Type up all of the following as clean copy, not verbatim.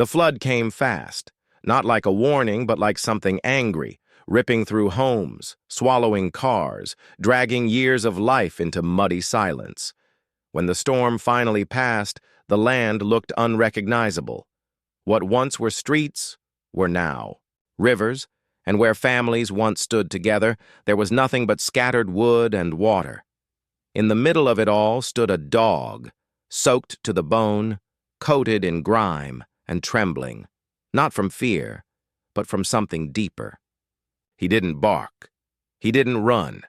The flood came fast, not like a warning, but like something angry, ripping through homes, swallowing cars, dragging years of life into muddy silence. When the storm finally passed, the land looked unrecognizable. What once were streets were now rivers, and where families once stood together, there was nothing but scattered wood and water. In the middle of it all stood a dog, soaked to the bone, coated in grime and trembling, not from fear, but from something deeper. He didn't bark. He didn't run.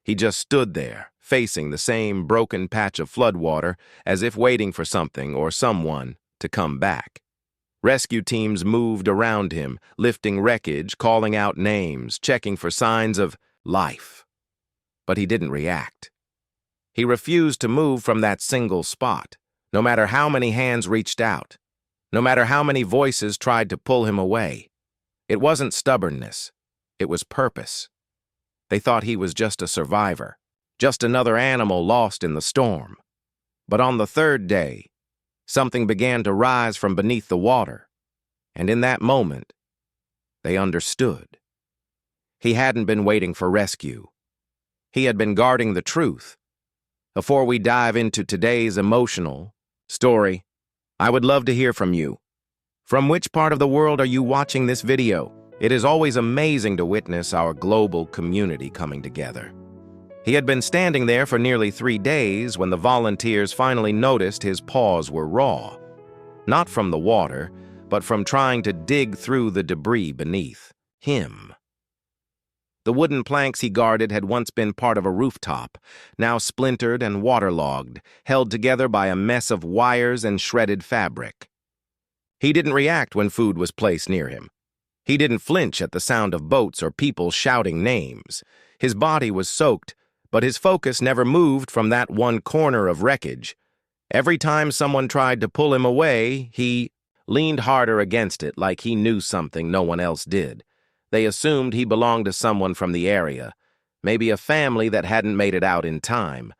He just stood there, facing the same broken patch of floodwater, as if waiting for something or someone to come back. Rescue teams moved around him, lifting wreckage, calling out names, checking for signs of life. But he didn't react. He refused to move from that single spot, no matter how many hands reached out, no matter how many voices tried to pull him away. It wasn't stubbornness. It was purpose. They thought he was just a survivor, just another animal lost in the storm. But on the third day, something began to rise from beneath the water, and in that moment, they understood. He hadn't been waiting for rescue. He had been guarding the truth. Before we dive into today's emotional story, I would love to hear from you. From which part of the world are you watching this video? It is always amazing to witness our global community coming together. He had been standing there for nearly 3 days when the volunteers finally noticed his paws were raw. Not from the water, but from trying to dig through the debris beneath him. The wooden planks he guarded had once been part of a rooftop, now splintered and waterlogged, held together by a mess of wires and shredded fabric. He didn't react when food was placed near him. He didn't flinch at the sound of boats or people shouting names. His body was soaked, but his focus never moved from that one corner of wreckage. Every time someone tried to pull him away, he leaned harder against it like he knew something no one else did. They assumed he belonged to someone from the area, maybe a family that hadn't made it out in time.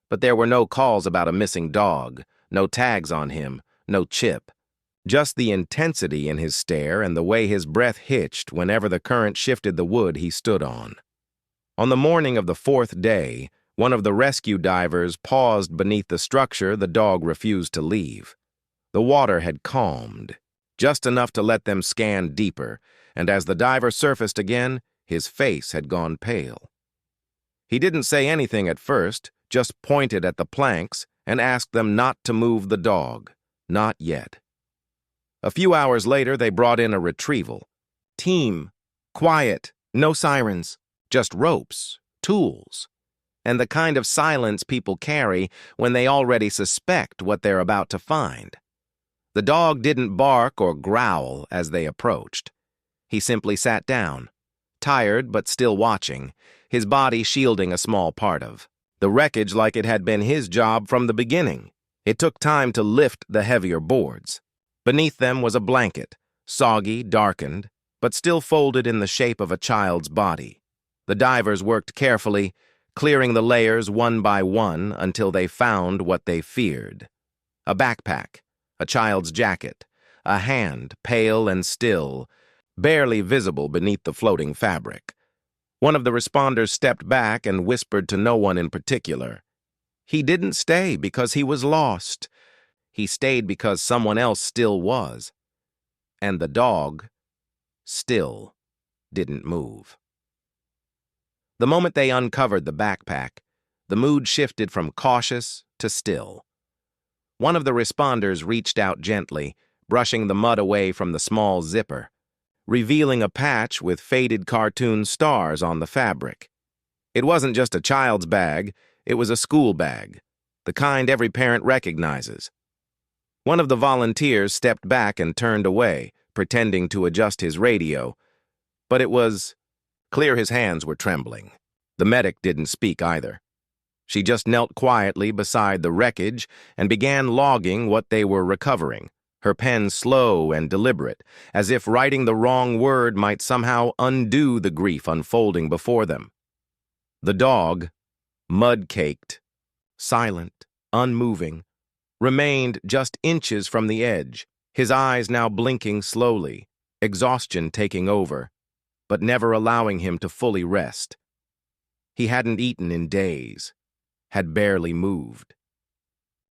But there were no calls about a missing dog, no tags on him, no chip. Just the intensity in his stare and the way his breath hitched whenever the current shifted the wood he stood on. On the morning of the 4th day, one of the rescue divers paused beneath the structure the dog refused to leave. The water had calmed, just enough to let them scan deeper, and as the diver surfaced again, his face had gone pale. He didn't say anything at first, just pointed at the planks and asked them not to move the dog. Not yet. A few hours later, they brought in a retrieval. Team, quiet, no sirens. Just ropes, tools, and the kind of silence people carry when they already suspect what they're about to find. The dog didn't bark or growl as they approached. He simply sat down, tired but still watching, his body shielding a small part of the wreckage like it had been his job from the beginning. It took time to lift the heavier boards. Beneath them was a blanket, soggy, darkened, but still folded in the shape of a child's body. The divers worked carefully, clearing the layers one by one until they found what they feared. A backpack, a child's jacket, a hand, pale and still, barely visible beneath the floating fabric. One of the responders stepped back and whispered to no one in particular. He didn't stay because he was lost. He stayed because someone else still was. And the dog still didn't move. The moment they uncovered the backpack, the mood shifted from cautious to still. One of the responders reached out gently, brushing the mud away from the small zipper, revealing a patch with faded cartoon stars on the fabric. It wasn't just a child's bag, it was a school bag, the kind every parent recognizes. One of the volunteers stepped back and turned away, pretending to adjust his radio, but it was clear his hands were trembling. The medic didn't speak either. She just knelt quietly beside the wreckage and began logging what they were recovering, her pen slow and deliberate, as if writing the wrong word might somehow undo the grief unfolding before them. The dog, mud-caked, silent, unmoving, remained just inches from the edge, his eyes now blinking slowly, exhaustion taking over, but never allowing him to fully rest. He hadn't eaten in days, had barely moved.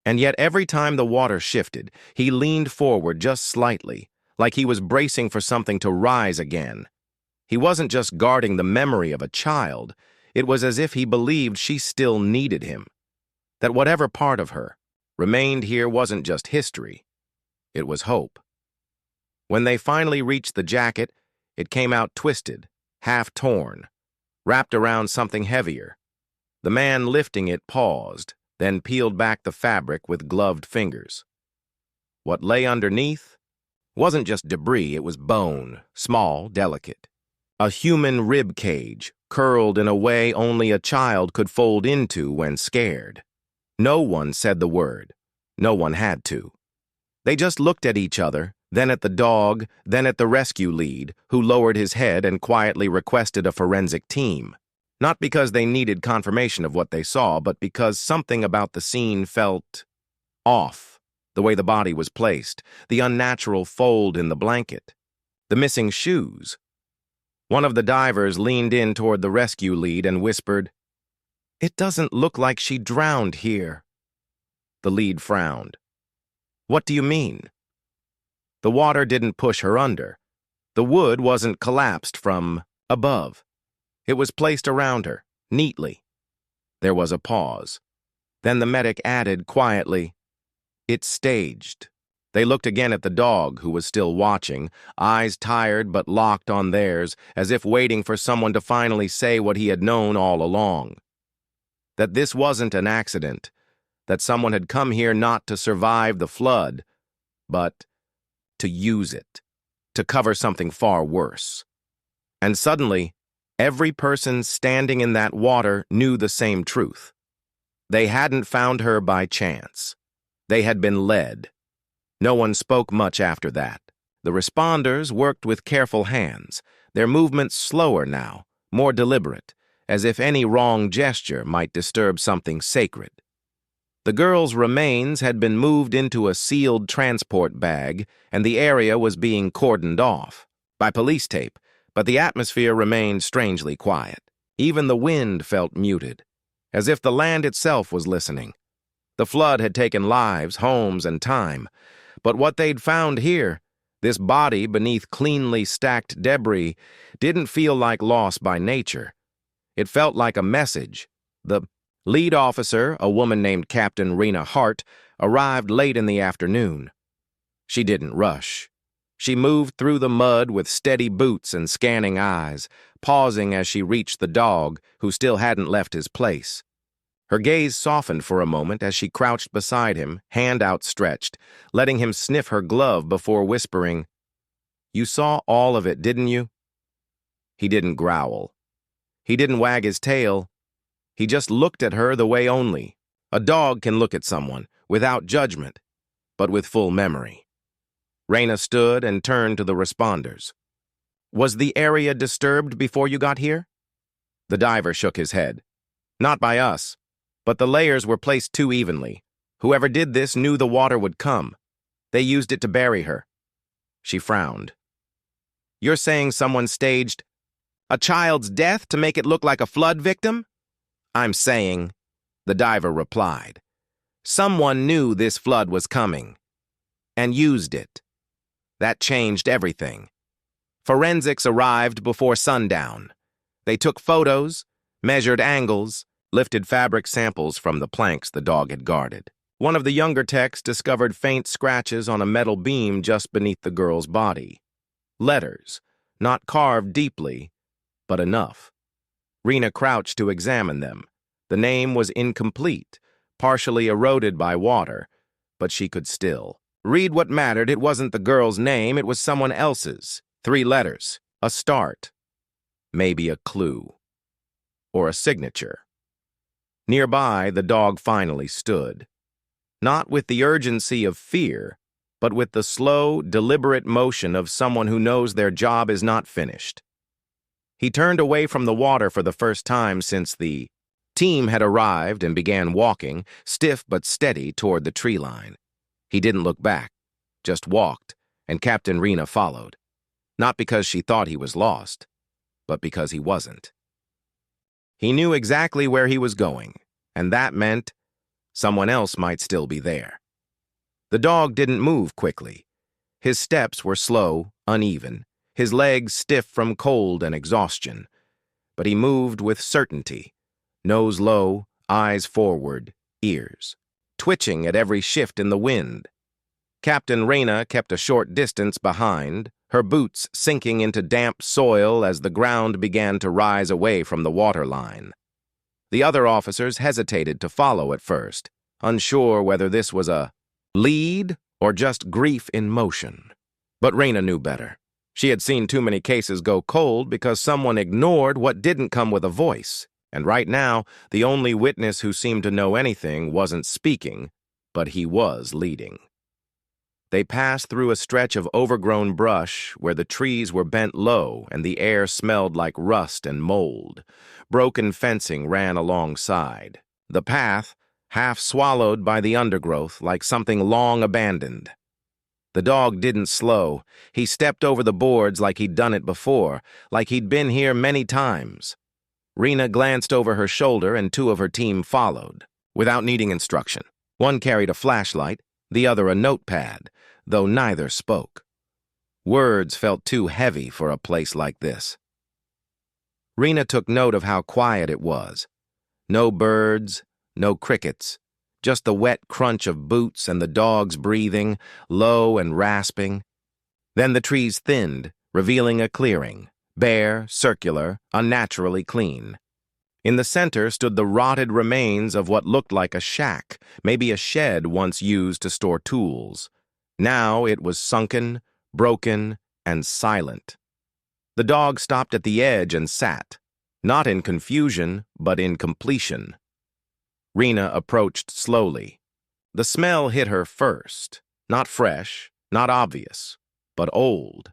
And yet every time the water shifted, he leaned forward just slightly, like he was bracing for something to rise again. He wasn't just guarding the memory of a child, it was as if he believed she still needed him, that whatever part of her remained here wasn't just history, it was hope. When they finally reached the jacket, it came out twisted, half torn, wrapped around something heavier. The man lifting it paused, then peeled back the fabric with gloved fingers. What lay underneath wasn't just debris, it was bone, small, delicate. A human rib cage, curled in a way only a child could fold into when scared. No one said the word. No one had to. They just looked at each other, then at the dog, then at the rescue lead, who lowered his head and quietly requested a forensic team. Not because they needed confirmation of what they saw, but because something about the scene felt off. The way the body was placed, the unnatural fold in the blanket, the missing shoes. One of the divers leaned in toward the rescue lead and whispered, "It doesn't look like she drowned here." The lead frowned. "What do you mean?" The water didn't push her under. The wood wasn't collapsed from above. It was placed around her, neatly. There was a pause. Then the medic added quietly, "It's staged." They looked again at the dog, who was still watching, eyes tired but locked on theirs, as if waiting for someone to finally say what he had known all along. That this wasn't an accident, that someone had come here not to survive the flood, but to use it, to cover something far worse. And suddenly, every person standing in that water knew the same truth. They hadn't found her by chance. They had been led. No one spoke much after that. The responders worked with careful hands, their movements slower now, more deliberate, as if any wrong gesture might disturb something sacred. The girl's remains had been moved into a sealed transport bag, and the area was being cordoned off by police tape, but the atmosphere remained strangely quiet. Even the wind felt muted, as if the land itself was listening. The flood had taken lives, homes, and time, but what they'd found here, this body beneath cleanly stacked debris, didn't feel like loss by nature. It felt like a message. The lead officer, a woman named Captain Rena Hart, arrived late in the afternoon. She didn't rush. She moved through the mud with steady boots and scanning eyes, pausing as she reached the dog, who still hadn't left his place. Her gaze softened for a moment as she crouched beside him, hand outstretched, letting him sniff her glove before whispering, "You saw all of it, didn't you?" He didn't growl. He didn't wag his tail. He just looked at her the way only a dog can look at someone, without judgment, but with full memory. Rena stood and turned to the responders. "Was the area disturbed before you got here?" The diver shook his head. "Not by us. But the layers were placed too evenly. Whoever did this knew the water would come. They used it to bury her." She frowned. "You're saying someone staged a child's death to make it look like a flood victim?" "I'm saying," the diver replied, "someone knew this flood was coming and used it. That changed everything. Forensics arrived before sundown. They took photos, measured angles, lifted fabric samples from the planks the dog had guarded. One of the younger techs discovered faint scratches on a metal beam just beneath the girl's body. Letters, not carved deeply, but enough. Rena crouched to examine them. The name was incomplete, partially eroded by water, but she could still read what mattered. It wasn't the girl's name, it was someone else's. 3 letters, a start, maybe a clue, or a signature. Nearby, the dog finally stood. Not with the urgency of fear, but with the slow, deliberate motion of someone who knows their job is not finished. He turned away from the water for the first time since the team had arrived and began walking, stiff but steady, toward the tree line. He didn't look back. just walked, and Captain Rena followed. Not because she thought he was lost, but because he wasn't. He knew exactly where he was going, and that meant someone else might still be there. The dog didn't move quickly. His steps were slow, uneven, his legs stiff from cold and exhaustion. But he moved with certainty, nose low, eyes forward, ears twitching at every shift in the wind. Captain Rena kept a short distance behind, her boots sinking into damp soil as the ground began to rise away from the waterline. The other officers hesitated to follow at first, unsure whether this was a lead or just grief in motion. But Rena knew better. She had seen too many cases go cold because someone ignored what didn't come with a voice. And right now, the only witness who seemed to know anything wasn't speaking, but he was leading. They passed through a stretch of overgrown brush where the trees were bent low and the air smelled like rust and mold. Broken fencing ran alongside. The path, half swallowed by the undergrowth like something long abandoned. The dog didn't slow. He stepped over the boards like he'd done it before, like he'd been here many times. Rena glanced over her shoulder and two of her team followed, without needing instruction. One carried a flashlight, the other a notepad, though neither spoke. Words felt too heavy for a place like this. Rena took note of how quiet it was. No birds, no crickets, just the wet crunch of boots and the dog's breathing, low and rasping. Then the trees thinned, revealing a clearing, bare, circular, unnaturally clean. In the center stood the rotted remains of what looked like a shack, maybe a shed once used to store tools. Now it was sunken, broken, and silent. The dog stopped at the edge and sat, not in confusion, but in completion. Rena approached slowly. The smell hit her first, not fresh, not obvious, but old.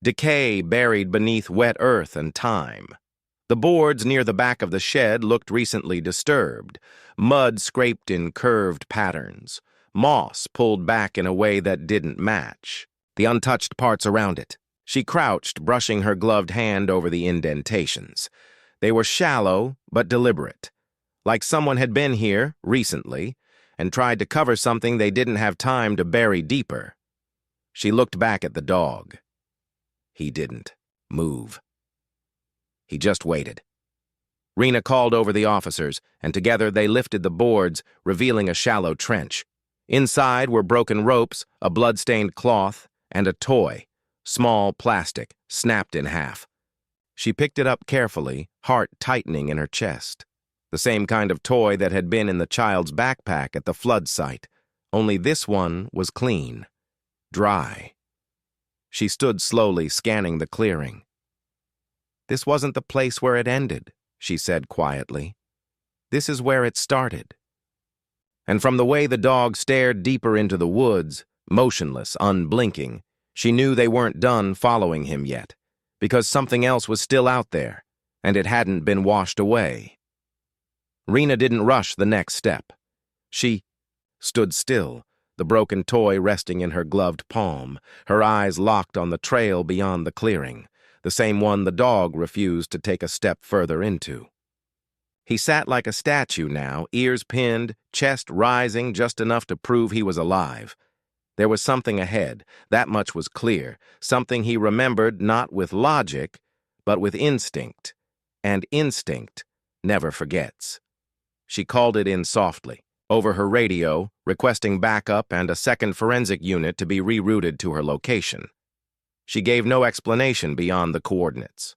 Decay buried beneath wet earth and time. The boards near the back of the shed looked recently disturbed, mud scraped in curved patterns, moss pulled back in a way that didn't match, the untouched parts around it. She crouched, brushing her gloved hand over the indentations. They were shallow but deliberate, like someone had been here recently and tried to cover something they didn't have time to bury deeper. She looked back at the dog. He didn't move. He just waited. Rena called over the officers, and together they lifted the boards, revealing a shallow trench. Inside were broken ropes, a blood-stained cloth, and a toy, small plastic, snapped in half. She picked it up carefully, heart tightening in her chest. The same kind of toy that had been in the child's backpack at the flood site, only this one was clean, dry. She stood slowly, scanning the clearing. "This wasn't the place where it ended," she said quietly. "This is where it started." And from the way the dog stared deeper into the woods, motionless, unblinking, she knew they weren't done following him yet, because something else was still out there, and it hadn't been washed away. Rena didn't rush the next step. She stood still, the broken toy resting in her gloved palm, her eyes locked on the trail beyond the clearing, the same one the dog refused to take a step further into. He sat like a statue now, ears pinned, chest rising just enough to prove he was alive. There was something ahead, that much was clear, something he remembered not with logic, but with instinct, and instinct never forgets. She called it in softly, over her radio, requesting backup and a second forensic unit to be rerouted to her location. She gave no explanation beyond the coordinates.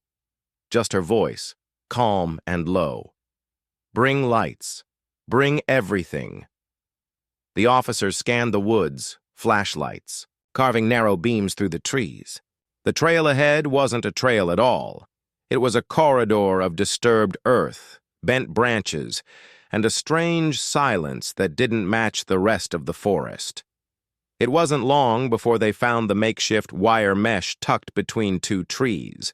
Just her voice, calm and low. "Bring lights. Bring everything." The officers scanned the woods, flashlights, carving narrow beams through the trees. The trail ahead wasn't a trail at all. It was a corridor of disturbed earth, bent branches, and a strange silence that didn't match the rest of the forest. It wasn't long before they found the makeshift wire mesh tucked between two trees,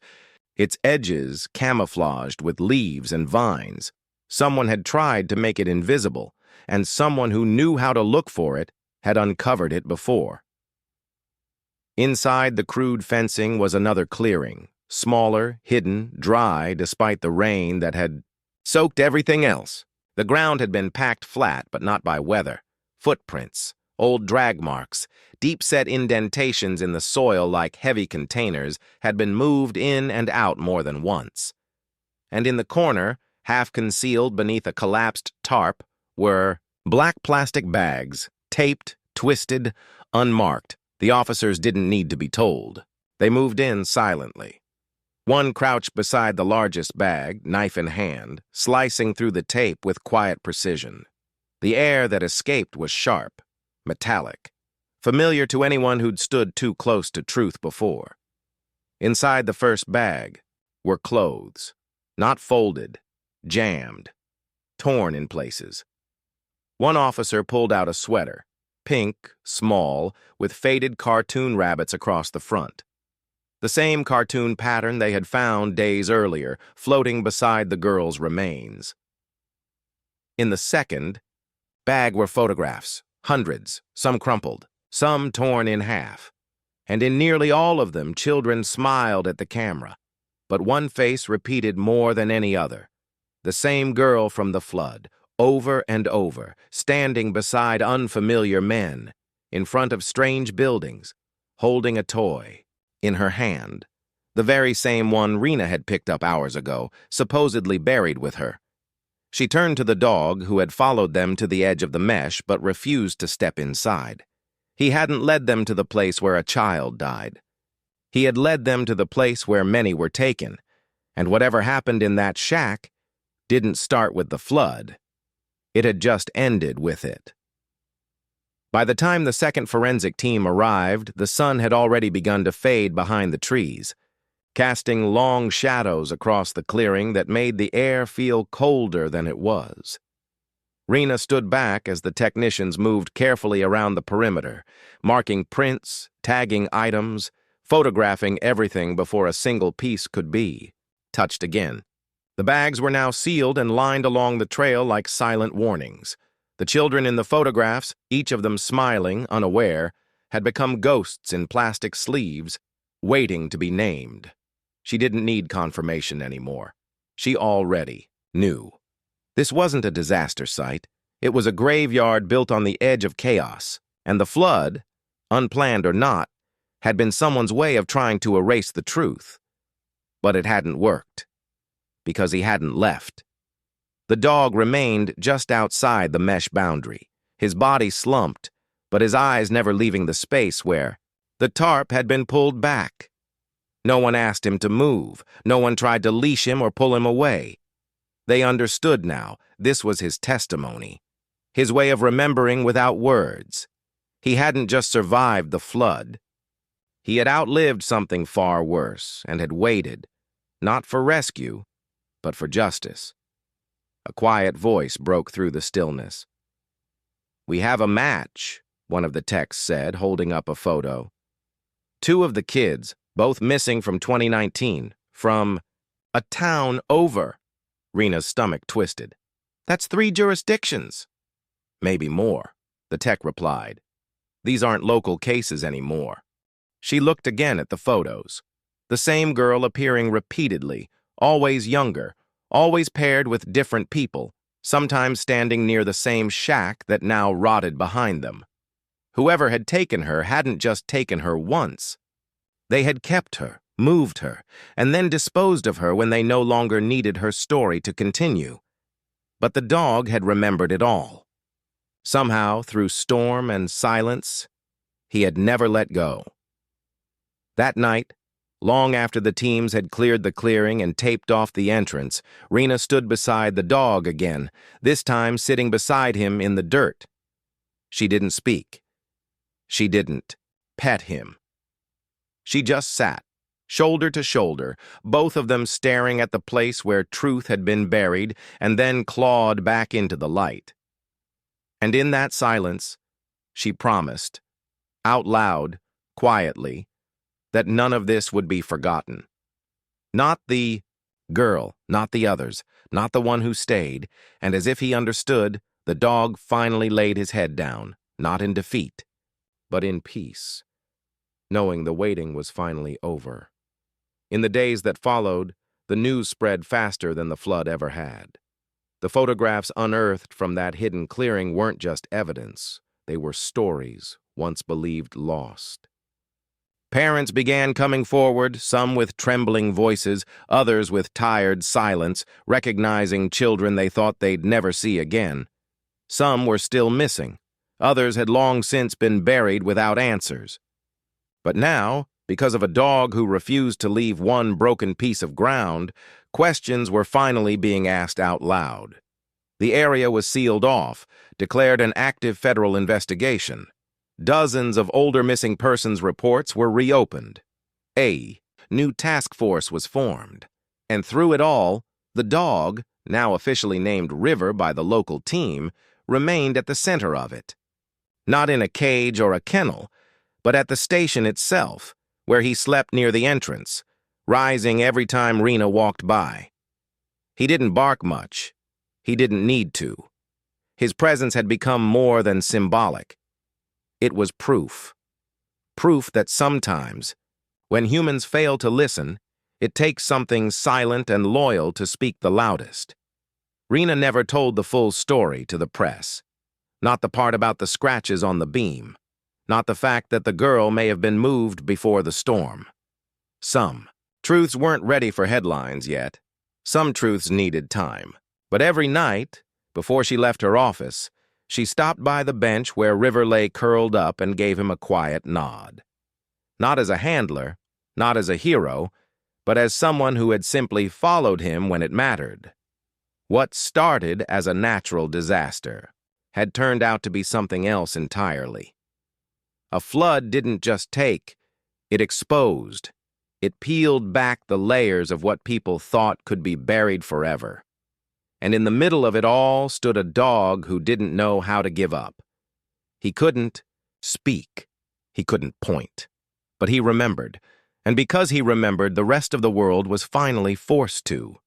its edges camouflaged with leaves and vines. Someone had tried to make it invisible, and someone who knew how to look for it had uncovered it before. Inside the crude fencing was another clearing, smaller, hidden, dry despite the rain that had soaked everything else. The ground had been packed flat, but not by weather. Footprints, old drag marks, deep-set indentations in the soil like heavy containers had been moved in and out more than once. And in the corner, half concealed beneath a collapsed tarp, were black plastic bags, taped, twisted, unmarked. The officers didn't need to be told. They moved in silently. One crouched beside the largest bag, knife in hand, slicing through the tape with quiet precision. The air that escaped was sharp, metallic, familiar to anyone who'd stood too close to truth before. Inside the first bag were clothes, not folded, jammed, torn in places. One officer pulled out a sweater, pink, small, with faded cartoon rabbits across the front. The same cartoon pattern they had found days earlier, floating beside the girl's remains. In the second bag were photographs, hundreds, some crumpled, some torn in half. And in nearly all of them, children smiled at the camera. But one face repeated more than any other. The same girl from the flood, over and over, standing beside unfamiliar men, in front of strange buildings, holding a toy in her hand, the very same one Rena had picked up hours ago, supposedly buried with her. She turned to the dog, who had followed them to the edge of the mesh but refused to step inside. He hadn't led them to the place where a child died. He had led them to the place where many were taken, and whatever happened in that shack didn't start with the flood. It had just ended with it. By the time the second forensic team arrived, the sun had already begun to fade behind the trees, casting long shadows across the clearing that made the air feel colder than it was. Rena stood back as the technicians moved carefully around the perimeter, marking prints, tagging items, photographing everything before a single piece could be touched again. The bags were now sealed and lined along the trail like silent warnings. The children in the photographs, each of them smiling, unaware, had become ghosts in plastic sleeves, waiting to be named. She didn't need confirmation anymore. She already knew. This wasn't a disaster site. It was a graveyard built on the edge of chaos, and the flood, unplanned or not, had been someone's way of trying to erase the truth. But it hadn't worked, because he hadn't left. The dog remained just outside the mesh boundary, his body slumped, but his eyes never leaving the space where the tarp had been pulled back. No one asked him to move. No one tried to leash him or pull him away. They understood now. This was his testimony, his way of remembering without words. He hadn't just survived the flood. He had outlived something far worse and had waited, not for rescue, but for justice. A quiet voice broke through the stillness. "We have a match," one of the techs said, holding up a photo. Two of the kids, both missing from 2019, from a town over. Rena's stomach twisted. "That's 3 jurisdictions." "Maybe more," the tech replied. "These aren't local cases anymore." She looked again at the photos. The same girl appearing repeatedly, always younger, always paired with different people, sometimes standing near the same shack that now rotted behind them. Whoever had taken her hadn't just taken her once. They had kept her, moved her, and then disposed of her when they no longer needed her story to continue. But the dog had remembered it all. Somehow, through storm and silence, he had never let go. That night, long after the teams had cleared the clearing and taped off the entrance, Rena stood beside the dog again, this time sitting beside him in the dirt. She didn't speak. She didn't pet him. She just sat, shoulder to shoulder, both of them staring at the place where truth had been buried and then clawed back into the light. And in that silence, she promised, out loud, quietly, that none of this would be forgotten. Not the girl, not the others, not the one who stayed, and as if he understood, the dog finally laid his head down, not in defeat, but in peace. knowing the waiting was finally over. In the days that followed, the news spread faster than the flood ever had. The photographs unearthed from that hidden clearing weren't just evidence. They were stories, once believed lost. Parents began coming forward, some with trembling voices, others with tired silence, recognizing children they thought they'd never see again. Some were still missing. Others had long since been buried without answers. But now, because of a dog who refused to leave one broken piece of ground, questions were finally being asked out loud. The area was sealed off, declared an active federal investigation. Dozens of older missing persons reports were reopened. A new task force was formed. And through it all, the dog, now officially named River by the local team, remained at the center of it. Not in a cage or a kennel, but at the station itself, where he slept near the entrance, rising every time Rena walked by. He didn't bark much. He didn't need to. His presence had become more than symbolic. It was proof. Proof that sometimes, when humans fail to listen, it takes something silent and loyal to speak the loudest. Rena never told the full story to the press. Not the part about the scratches on the beam. Not the fact that the girl may have been moved before the storm. Some truths weren't ready for headlines yet. Some truths needed time. But every night, before she left her office, she stopped by the bench where River lay curled up and gave him a quiet nod. Not as a handler, not as a hero, but as someone who had simply followed him when it mattered. What started as a natural disaster had turned out to be something else entirely. A flood didn't just take, it exposed. It peeled back the layers of what people thought could be buried forever. And in the middle of it all stood a dog who didn't know how to give up. He couldn't speak. He couldn't point. But he remembered. And because he remembered, the rest of the world was finally forced to.